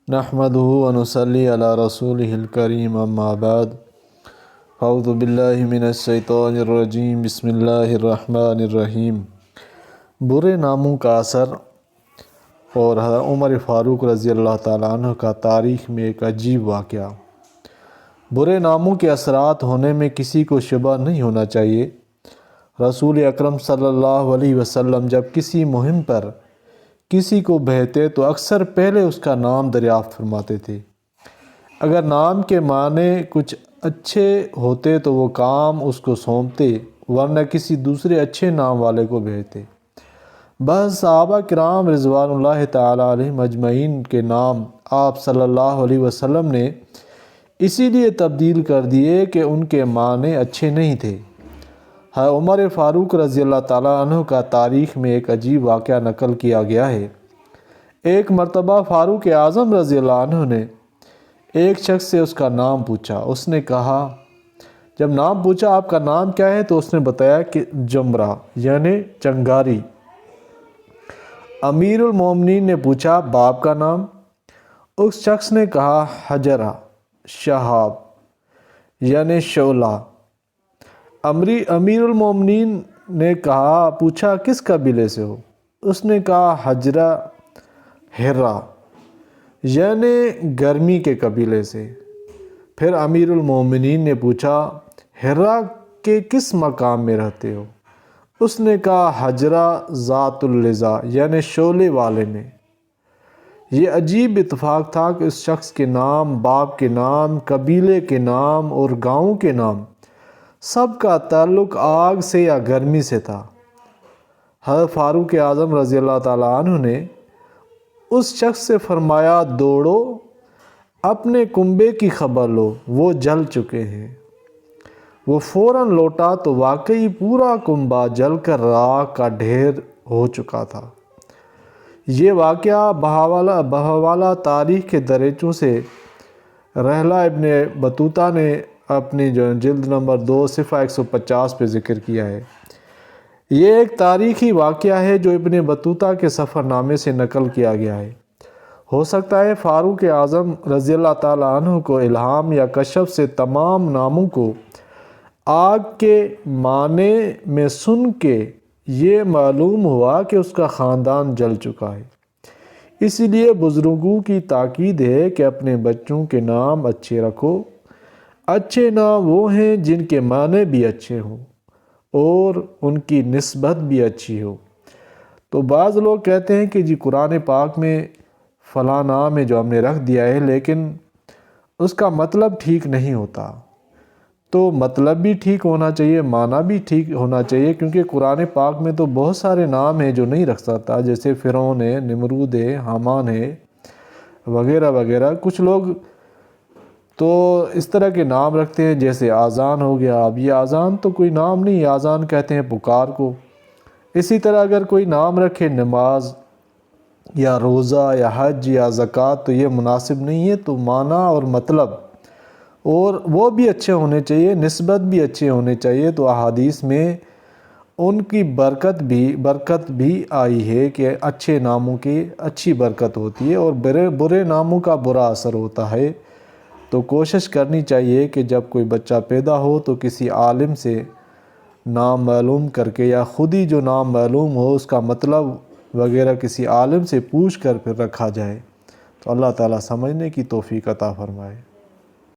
نحمده ونصلي على رسوله الكريم اما بعد اعوذ باللہ من الشیطان الرجیم بسم اللہ الرحمن الرحیم۔ برے ناموں کا اثر اور حضرت عمر فاروق رضی اللہ تعالیٰ عنہ کا تاریخ میں ایک عجیب واقعہ۔ برے ناموں کے اثرات ہونے میں کسی کو شبہ نہیں ہونا چاہیے۔ رسول اکرم صلی اللہ علیہ وسلم جب کسی مہم پر کسی کو بھیجتے تو اکثر پہلے اس کا نام دریافت فرماتے تھے۔ اگر نام کے معنی کچھ اچھے ہوتے تو وہ کام اس کو سونپتے، ورنہ کسی دوسرے اچھے نام والے کو بھیجتے۔ بس صحابہ کرام رضوان اللہ تعالیٰ علیہم اجمعین کے نام آپ صلی اللہ علیہ وسلم نے اسی لیے تبدیل کر دیے کہ ان کے معنی اچھے نہیں تھے۔ عمر فاروق رضی اللہ تعالیٰ عنہ کا تاریخ میں ایک عجیب واقعہ نقل کیا گیا ہے۔ ایک مرتبہ فاروق اعظم رضی اللہ عنہ نے ایک شخص سے اس کا نام پوچھا۔ اس نے کہا، جب نام پوچھا آپ کا نام کیا ہے تو اس نے بتایا کہ جمرہ یعنی چنگاری۔ امیر المومنین نے پوچھا باپ کا نام؟ اس شخص نے کہا حجرہ شہاب یعنی شعلہ۔ امیر المومنین نے پوچھا کس قبیلے سے ہو؟ اس نے کہا حجرہ ہرہ یعنی گرمی کے قبیلے سے۔ پھر امیر المومنین نے پوچھا ہرہ کے کس مقام میں رہتے ہو؟ اس نے کہا حجرہ ذات اللظا یعنی شعلے والے میں۔ یہ عجیب اتفاق تھا کہ اس شخص کے نام، باپ کے نام، قبیلے کے نام اور گاؤں کے نام سب کا تعلق آگ سے یا گرمی سے تھا۔ حضرت فاروق اعظم رضی اللہ تعالیٰ عنہ نے اس شخص سے فرمایا دوڑو اپنے کنبے کی خبر لو، وہ جل چکے ہیں۔ وہ فوراً لوٹا تو واقعی پورا کنبہ جل کر راکھ کا ڈھیر ہو چکا تھا۔ یہ واقعہ بحوالہ تاریخ کے دریچوں سے رحلہ ابن بطوطہ نے اپنی جلد نمبر 2 صفحہ 150 پہ ذکر کیا ہے۔ یہ ایک تاریخی واقعہ ہے جو ابن بطوطہ کے سفر نامے سے نقل کیا گیا ہے۔ ہو سکتا ہے فاروق اعظم رضی اللہ تعالیٰ عنہ کو الہام یا کشف سے تمام ناموں کو آگ کے معنی میں سن کے یہ معلوم ہوا کہ اس کا خاندان جل چکا ہے۔ اسی لیے بزرگوں کی تاکید ہے کہ اپنے بچوں کے نام اچھے رکھو۔ اچھے نام وہ ہیں جن کے معنی بھی اچھے ہوں اور ان کی نسبت بھی اچھی ہو۔ تو بعض لوگ کہتے ہیں کہ جی قرآن پاک میں فلاں نام ہے جو ہم نے رکھ دیا ہے، لیکن اس کا مطلب ٹھیک نہیں ہوتا۔ تو مطلب بھی ٹھیک ہونا چاہیے، معنی بھی ٹھیک ہونا چاہیے، کیونکہ قرآن پاک میں تو بہت سارے نام ہیں جو نہیں رکھ سکتا، جیسے فرعون ہے، نمرود ہے، حامان ہے وغیرہ وغیرہ۔ کچھ لوگ تو اس طرح کے نام رکھتے ہیں، جیسے آذان ہو گیا۔ اب یہ آذان تو کوئی نام نہیں، آذان کہتے ہیں پکار کو۔ اسی طرح اگر کوئی نام رکھے نماز یا روزہ یا حج یا زکوٰۃ تو یہ مناسب نہیں ہے۔ تو معنی اور مطلب اور وہ بھی اچھے ہونے چاہیے، نسبت بھی اچھے ہونے چاہیے۔ تو احادیث میں ان کی برکت بھی آئی ہے کہ اچھے ناموں کی اچھی برکت ہوتی ہے اور برے ناموں کا برا اثر ہوتا ہے۔ تو کوشش کرنی چاہیے کہ جب کوئی بچہ پیدا ہو تو کسی عالم سے نام معلوم کر کے یا خود ہی جو نام معلوم ہو اس کا مطلب وغیرہ کسی عالم سے پوچھ کر پھر رکھا جائے۔ تو اللہ تعالیٰ سمجھنے کی توفیق عطا فرمائے۔